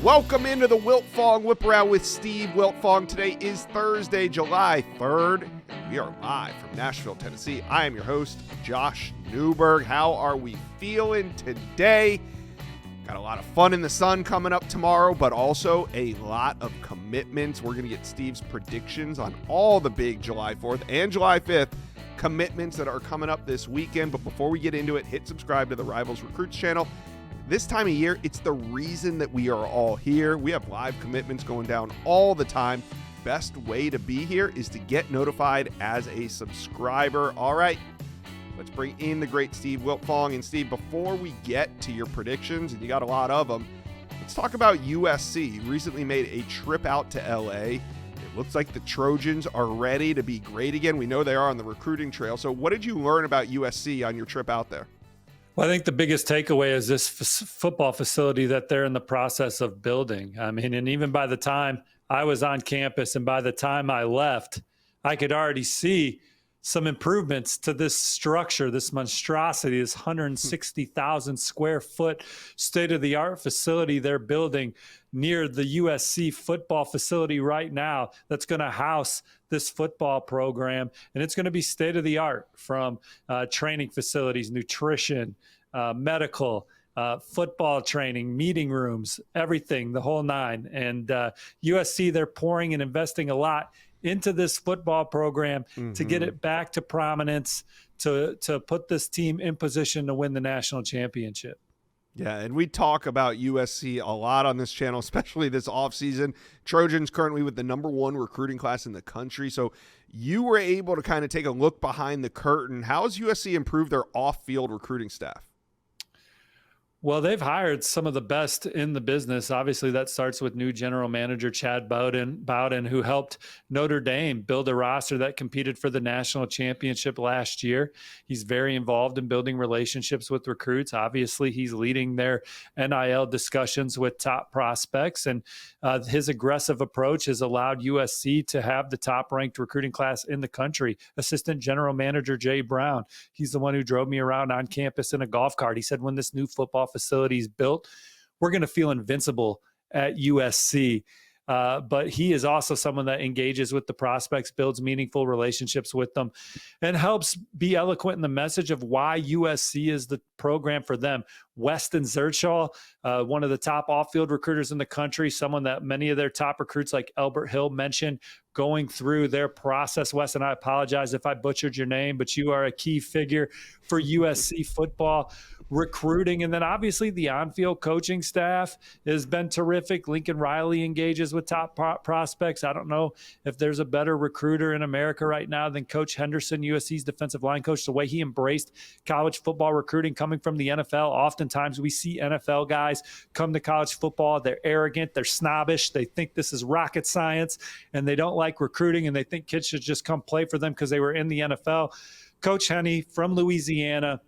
Welcome into the Wiltfong Whip Around with Steve Wiltfong. Today is Thursday, July 3rd. We are live from Nashville, Tennessee. I am your host, Josh Newberg. How are we feeling today? Got a lot of fun in the sun coming up tomorrow, but also a lot of commitments. We're going to get Steve's predictions on all the big July 4th and July 5th commitments that are coming up this weekend. But before we get into it, hit subscribe to the Rivals Recruits channel. This time of year, it's the reason that we are all here. We have live commitments going down all the time. Best way to be here is to get notified as a subscriber. All right, let's bring in the great Steve Wiltfong. And Steve, before we get to your predictions, and you got a lot of them, let's talk about USC. You recently made a trip out to LA. It looks like the Trojans are ready to be great again. We know they are on the recruiting trail. So what did you learn about USC on your trip out there? Well, I think the biggest takeaway is this football facility that they're in the process of building. I mean, and even by the time I was on campus and by the time I left, I could already see some improvements to this structure, this monstrosity, this 160,000 square foot state-of-the-art facility they're building near the USC football facility right now that's going to house this football program. And it's going to be state-of-the-art from training facilities, nutrition, medical, football training, meeting rooms, everything, the whole nine. And USC, they're pouring and investing a lot into this football program to get it back to prominence, to put this team in position to win the national championship. Yeah, and we talk about USC a lot on this channel, especially this offseason. Trojans currently with the #1 recruiting class in the country. So you were able to kind of take a look behind the curtain. How has USC improved their off-field recruiting staff? Well, they've hired some of the best in the business. Obviously, that starts with new general manager Chad Bowden, who helped Notre Dame build a roster that competed for the national championship last year. He's very involved in building relationships with recruits. Obviously, he's leading their NIL discussions with top prospects, and his aggressive approach has allowed USC to have the top-ranked recruiting class in the country. Assistant general manager Jay Brown, he's the one who drove me around on campus in a golf cart. He said, when this new football facilities built, we're going to feel invincible at USC. But he is also someone that engages with the prospects, builds meaningful relationships with them, and helps be eloquent in the message of why USC is the program for them. Weston Zerchall, one of the top off-field recruiters in the country, someone that many of their top recruits like Albert Hill mentioned going through their process. Weston, I apologize if I butchered your name, but you are a key figure for USC football recruiting. And then obviously the on-field coaching staff has been terrific. Lincoln Riley engages with top prospects. I don't know if there's a better recruiter in America right now than Coach Henderson, USC's defensive line coach. The way he embraced college football recruiting coming from the NFL. Oftentimes we see NFL guys come to college football. They're arrogant. They're snobbish. They think this is rocket science, and they don't like recruiting, and they think kids should just come play for them because they were in the NFL. Coach Henney from Louisiana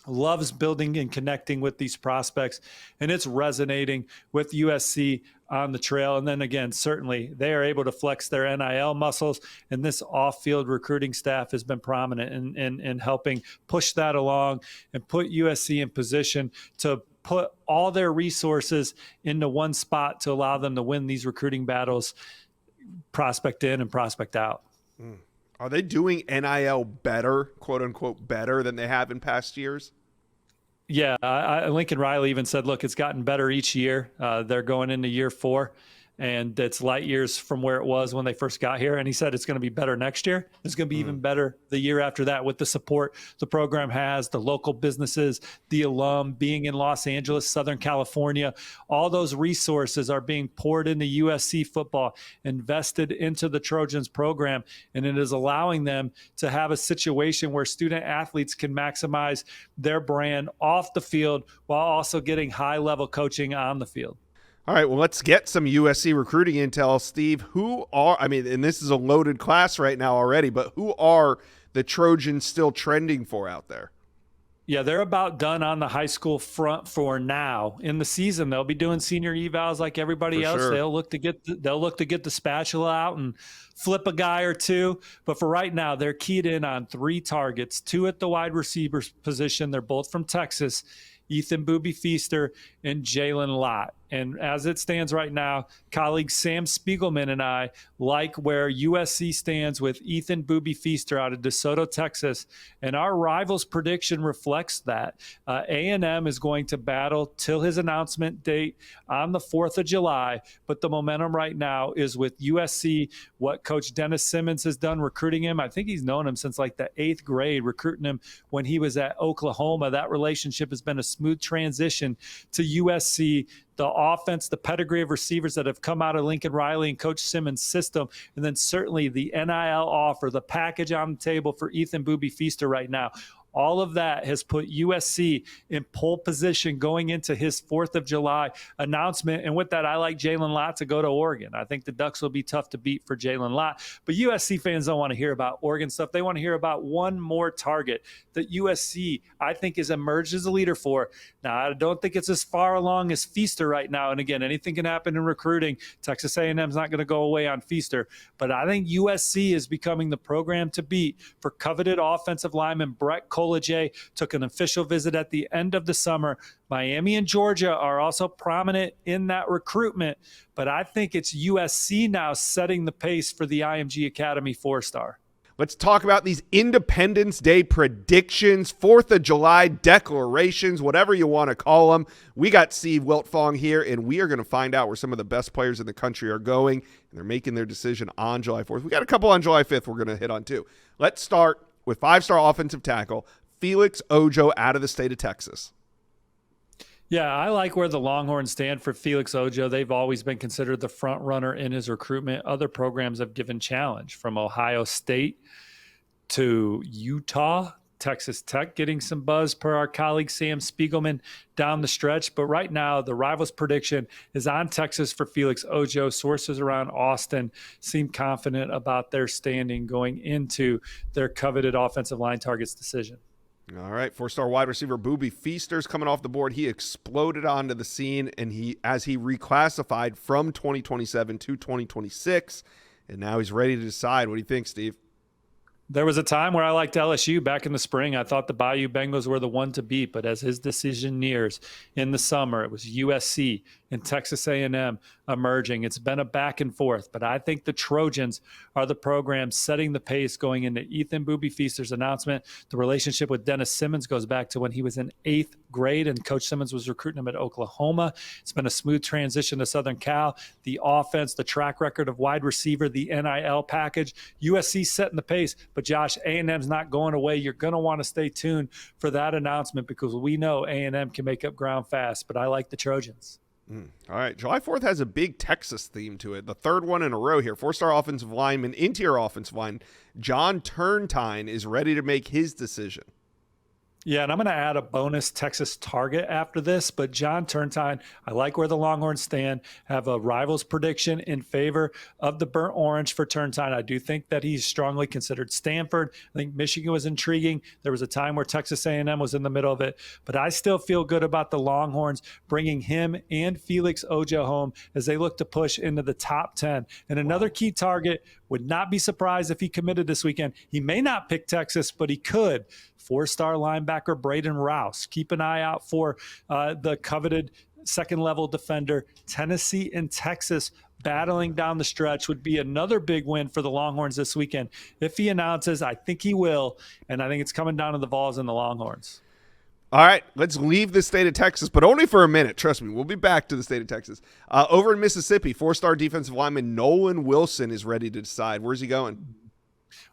loves building and connecting with these prospects, and it's resonating with USC on the trail. And then again, certainly they are able to flex their NIL muscles, and this off-field recruiting staff has been prominent in helping push that along and put USC in position to put all their resources into one spot to allow them to win these recruiting battles, prospect in and prospect out. Are they doing NIL better, quote unquote, better than they have in past years? Yeah, Lincoln Riley even said, look, it's gotten better each year. They're going into year 4, and it's light years from where it was when they first got here. And he said it's going to be better next year. It's going to be even better the year after that with the support the program has, the local businesses, the alum, being in Los Angeles, Southern California. All those resources are being poured into USC football, invested into the Trojans program, and it is allowing them to have a situation where student athletes can maximize their brand off the field while also getting high-level coaching on the field. All right, well, let's get some USC recruiting intel. Steve, and this is a loaded class right now already, but who are the Trojans still trending for out there? Yeah, they're about done on the high school front for now. In the season, they'll be doing senior evals like everybody else. Sure. They'll look to get the spatula out and flip a guy or two. But for right now, they're keyed in on 3 targets, 2 at the wide receiver position. They're both from Texas. Ethan Booby Feaster in Jalen Lott. And as it stands right now, colleague Sam Spiegelman and I like where USC stands with Ethan Booby Feaster out of DeSoto, Texas. And our rivals prediction reflects that. A&M is going to battle till his announcement date on the 4th of July. But the momentum right now is with USC, what Coach Dennis Simmons has done recruiting him. I think he's known him since like the 8th grade, recruiting him when he was at Oklahoma. That relationship has been a smooth transition to USC. The offense, the pedigree of receivers that have come out of Lincoln Riley and Coach Simmons' system, and then certainly the NIL offer, the package on the table for Ethan Booby Feaster right now. All of that has put USC in pole position going into his 4th of July announcement. And with that, I like Jalen Lott to go to Oregon. I think the Ducks will be tough to beat for Jalen Lott. But USC fans don't want to hear about Oregon stuff. They want to hear about one more target that USC, I think, is emerged as a leader for. Now, I don't think it's as far along as Feaster right now. And again, anything can happen in recruiting. Texas A&M is not going to go away on Feaster. But I think USC is becoming the program to beat for coveted offensive lineman Brett Cole. Took an official visit at the end of the summer. Miami and Georgia are also prominent in that recruitment, but I think it's USC now setting the pace for the IMG Academy 4-star. Let's talk about these Independence Day predictions, 4th of July declarations, whatever you want to call them. We got Steve Wiltfong here, and we are going to find out where some of the best players in the country are going, and they're making their decision on July 4th. We got a couple on July 5th we're going to hit on too. Let's start with 5-star offensive tackle Felix Ojo out of the state of Texas. Yeah, I like where the Longhorns stand for Felix Ojo. They've always been considered the front runner in his recruitment. Other programs have given challenge, from Ohio State to Utah, Texas Tech getting some buzz per our colleague Sam Spiegelman down the stretch. But right now, the rivals prediction is on Texas for Felix Ojo. Sources around Austin seem confident about their standing going into their coveted offensive line targets decision. All right, 4-star wide receiver Booby Feaster's coming off the board. He exploded onto the scene, and as he reclassified from 2027 to 2026, and now he's ready to decide. What do you think, Steve? There was a time where I liked LSU back in the spring. I thought the Bayou Bengals were the one to beat, but as his decision nears in the summer, it was USC and Texas A&M emerging. It's been a back and forth, but I think the Trojans are the program setting the pace going into Ethan Booby Feaster's announcement. The relationship with Dennis Simmons goes back to when he was in 8th grade and Coach Simmons was recruiting him at Oklahoma. It's been a smooth transition to Southern Cal. The offense, the track record of wide receiver, the NIL package, USC setting the pace. But Josh, A&M's not going away. You're going to want to stay tuned for that announcement because we know A&M can make up ground fast, but I like the Trojans. All right, July 4th has a big Texas theme to it. The third one in a row here. 4-star offensive lineman, interior offensive line, John Turntine is ready to make his decision. Yeah, and I'm going to add a bonus Texas target after this, but John Turntine, I like where the Longhorns stand, have a rivals prediction in favor of the burnt orange for Turntine. I do think that he's strongly considered Stanford. I think Michigan was intriguing. There was a time where Texas A&M was in the middle of it, but I still feel good about the Longhorns bringing him and Felix Ojo home as they look to push into the top 10. And another key target, would not be surprised if he committed this weekend. He may not pick Texas, but he could. 4-star linebacker Braden Rouse. Keep an eye out for the coveted second-level defender. Tennessee and Texas battling down the stretch would be another big win for the Longhorns this weekend. If he announces, I think he will, and I think it's coming down to the Vols and the Longhorns. All right, let's leave the state of Texas, but only for a minute. Trust me, we'll be back to the state of Texas. Over in Mississippi, 4-star defensive lineman Nolan Wilson is ready to decide. Where's he going?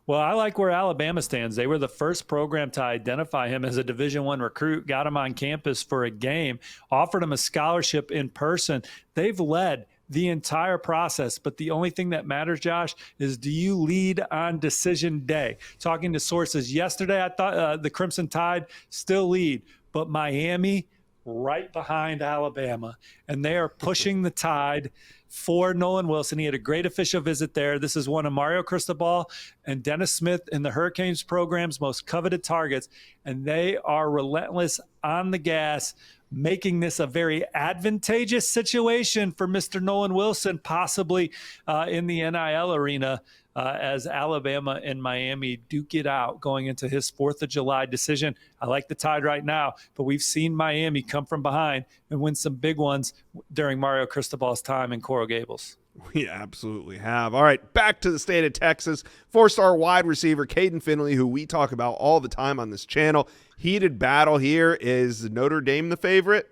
Well, I like where Alabama stands. They were the first program to identify him as a Division I recruit, got him on campus for a game, offered him a scholarship in person. They've led the entire process, but the only thing that matters, Josh, is do you lead on decision day? Talking to sources yesterday, I thought the Crimson Tide still lead, but Miami right behind Alabama, and they are pushing the Tide for Nolan Wilson. He had a great official visit there. This is one of Mario Cristobal and Dennis Smith in the Hurricanes program's most coveted targets, and they are relentless on the gas, making this a very advantageous situation for Mr. Nolan Wilson, possibly in the NIL arena. as Alabama and Miami duke it out going into his 4th of July decision. I like the Tide right now, but we've seen Miami come from behind and win some big ones during Mario Cristobal's time in Coral Gables. We absolutely have. All right, back to the state of Texas. 4-star wide receiver Caden Finley, who we talk about all the time on this channel. Heated battle here. Is Notre Dame the favorite?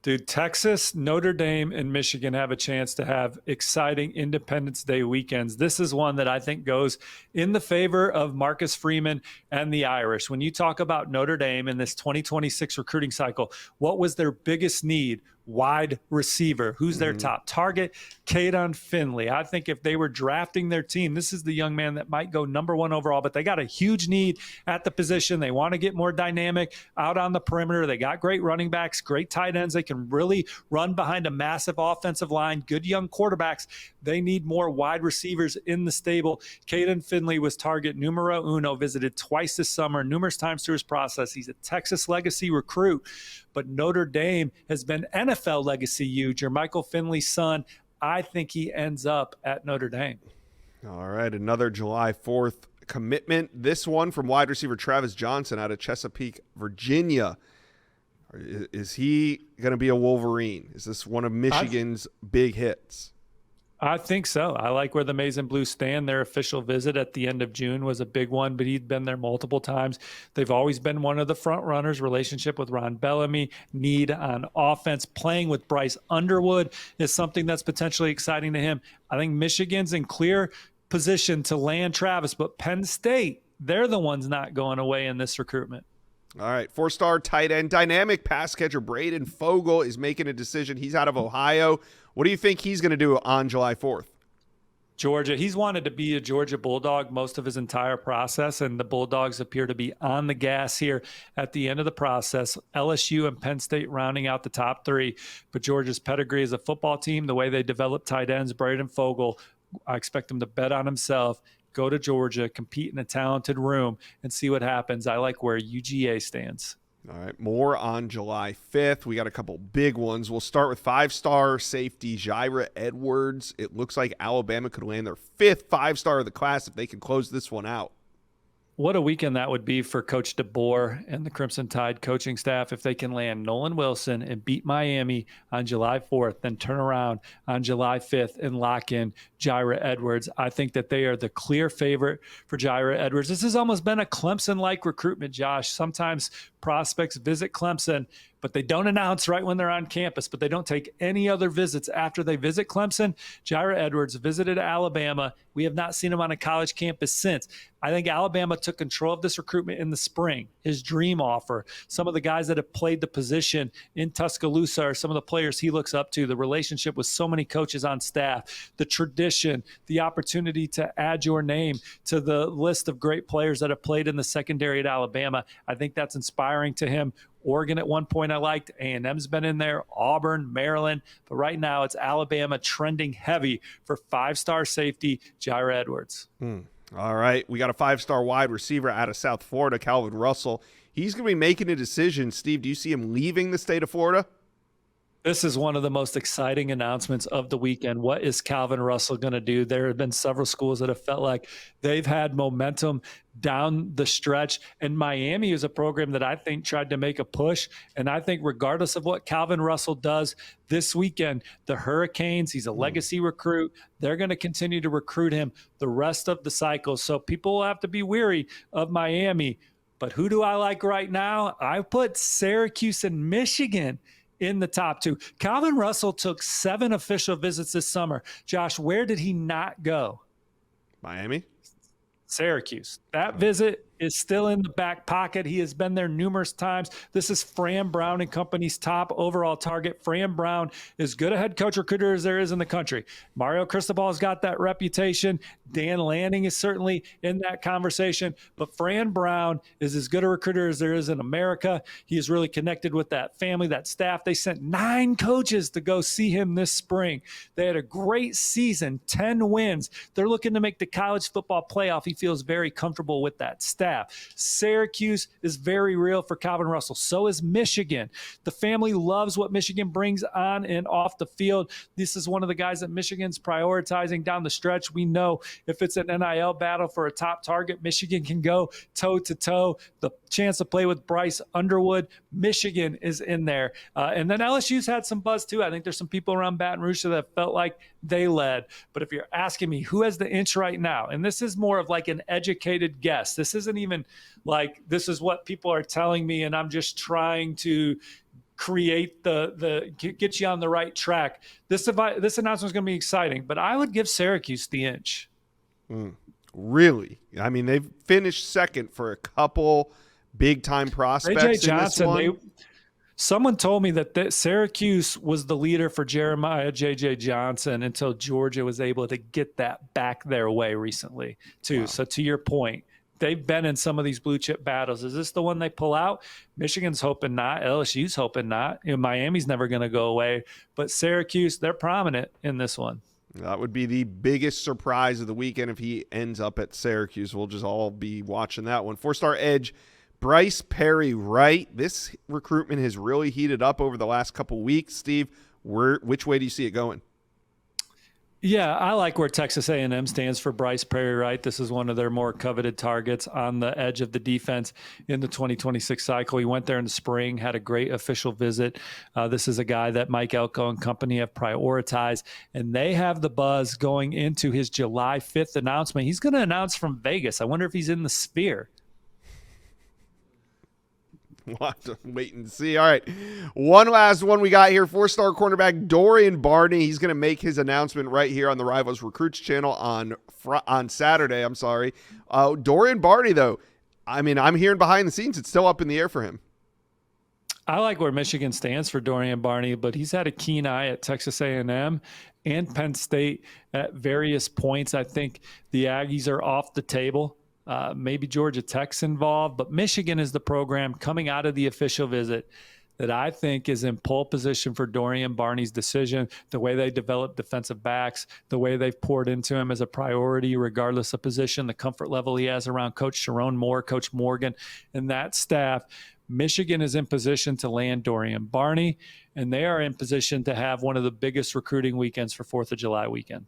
Dude, Texas, Notre Dame, and Michigan have a chance to have exciting Independence Day weekends. This is one that I think goes in the favor of Marcus Freeman and the Irish. When you talk about Notre Dame in this 2026 recruiting cycle, what was their biggest need? Wide receiver. Who's their top target? Caden Finley. I think if they were drafting their team, this is the young man that might go number 1 overall, but they got a huge need at the position. They want to get more dynamic out on the perimeter. They got great running backs, great tight ends. They can really run behind a massive offensive line, good young quarterbacks. They need more wide receivers in the stable. Caden Finley was target numero uno, visited twice this summer, numerous times through his process. He's a Texas legacy recruit, but Notre Dame has been NFL legacy huge. Jermichael Finley's son. I think he ends up at Notre Dame. All right, another July 4th commitment. This one from wide receiver Travis Johnson out of Chesapeake, Virginia. Is he going to be a Wolverine? Is this one of Michigan's big hits? I think so. I like where the Maize and Blue stand. Their official visit at the end of June was a big one, but he'd been there multiple times. They've always been one of the front runners. Relationship with Ron Bellamy, need on offense, playing with Bryce Underwood is something that's potentially exciting to him. I think Michigan's in clear position to land Travis, but Penn State, they're the ones not going away in this recruitment. All right, 4-star tight end, dynamic pass catcher Braden Fogel is making a decision. He's out of Ohio. What do you think he's going to do on July 4th? Georgia. He's wanted to be a Georgia Bulldog most of his entire process, and the Bulldogs appear to be on the gas here at the end of the process. LSU and Penn State rounding out the top 3, but Georgia's pedigree as a football team, the way they develop tight ends, Braden Fogel, I expect him to bet on himself, go to Georgia, compete in a talented room, and see what happens. I like where UGA stands. All right, more on July 5th. We got a couple big ones. We'll start with 5-star safety Jaira Edwards. It looks like Alabama could land their 5th 5-star of the class if they can close this one out. What a weekend that would be for Coach DeBoer and the Crimson Tide coaching staff if they can land Nolan Wilson and beat Miami on July 4th, then turn around on July 5th and lock in Jaira Edwards. I think that they are the clear favorite for Jaira Edwards. This has almost been a Clemson-like recruitment, Josh. Sometimes prospects visit Clemson, but they don't announce right when they're on campus, but they don't take any other visits after they visit Clemson. Jaira Edwards visited Alabama. We have not seen him on a college campus since. I think Alabama took control of this recruitment in the spring. His dream offer, some of the guys that have played the position in Tuscaloosa are some of the players he looks up to, the relationship with so many coaches on staff, the tradition, the opportunity to add your name to the list of great players that have played in the secondary at Alabama. I think that's inspiring to him. Oregon at one point I liked. A&M's been in there. Auburn, Maryland. But right now it's Alabama trending heavy for 5-star safety Jaira Edwards. All right. We got a 5-star wide receiver out of South Florida, Calvin Russell. He's going to be making a decision. Steve, do you see him leaving the state of Florida? This is one of the most exciting announcements of the weekend. What is Calvin Russell going to do? There have been several schools that have felt like they've had momentum down the stretch. And Miami is a program that I think tried to make a push. And I think regardless of what Calvin Russell does this weekend, the Hurricanes, he's a legacy recruit. They're going to continue to recruit him the rest of the cycle. So people will have to be weary of Miami. But who do I like right now? I put Syracuse and Michigan in the top 2. Calvin Russell took 7 official visits this summer. Josh, where did he not go? Miami? Syracuse. That visit is still in the back pocket. He has been there numerous times. This is Fran Brown and company's top overall target. Fran Brown is good a head coach recruiter as there is in the country. Mario Cristobal has got that reputation. Dan Lanning is certainly in that conversation. But Fran Brown is as good a recruiter as there is in America. He is really connected with that family, that staff. They sent 9 coaches to go see him this spring. They had a great season, 10 wins. They're looking to make the college football playoff. He feels very comfortable with that staff. staff. Syracuse is very real for Calvin Russell. So is Michigan. The family loves what Michigan brings on and off the field. This is one of the guys that Michigan's prioritizing down the stretch. We know if it's an NIL battle for a top target, Michigan can go toe-to-toe. The chance to play with Bryce Underwood, Michigan is in there. And then LSU's had some buzz too. I think there's some people around Baton Rouge that felt like they led. But if you're asking me who has the inch right now, and this is more of like an educated guess. This isn't even like this is what people are telling me and I'm just trying to create get you on the right track. This announcement is going to be exciting, but I would give Syracuse the inch. Really? I mean, they've finished second for a couple big-time prospects J.J. Johnson, in this one. Someone told me that Syracuse was the leader for Jeremiah J.J. Johnson until Georgia was able to get that back their way recently, too. Wow. So to your point, they've been in some of these blue-chip battles. Is this the one they pull out? Michigan's hoping not. LSU's hoping not. Miami's never going to go away. But Syracuse, they're prominent in this one. That would be the biggest surprise of the weekend if he ends up at Syracuse. We'll just all be watching that one. 4-star edge, Bryce Perry Wright. This recruitment has really heated up over the last couple weeks. Steve, which way do you see it going? Yeah, I like where Texas A&M stands for Bryce Perry Wright. This is one of their more coveted targets on the edge of the defense in the 2026 cycle. He went there in the spring, had a great official visit. This is a guy that Mike Elko and company have prioritized, and they have the buzz going into his July 5th announcement. He's going to announce from Vegas. I wonder if he's in the Sphere. We'll have to wait and see. All right. One last one we got here. 4-star cornerback Dorian Barney. He's going to make his announcement right here on the Rivals Recruits channel on Saturday. I'm sorry. Dorian Barney, though, I mean, I'm hearing behind the scenes, it's still up in the air for him. I like where Michigan stands for Dorian Barney, but he's had a keen eye at Texas A&M and Penn State at various points. I think the Aggies are off the table. Maybe Georgia Tech's involved, but Michigan is the program coming out of the official visit that I think is in pole position for Dorian Barney's decision, the way they develop defensive backs, the way they've poured into him as a priority, regardless of position, the comfort level he has around Coach Sharon Moore, Coach Morgan, and that staff. Michigan is in position to land Dorian Barney, and they are in position to have one of the biggest recruiting weekends for 4th of July weekend.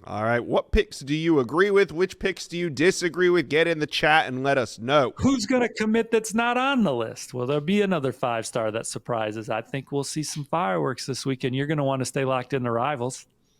All right. What picks do you agree with? Which picks do you disagree with? Get in the chat and let us know. Who's going to commit that's not on the list? Will there be another 5-star that surprises? I think we'll see some fireworks this weekend. You're going to want to stay locked in the Rivals.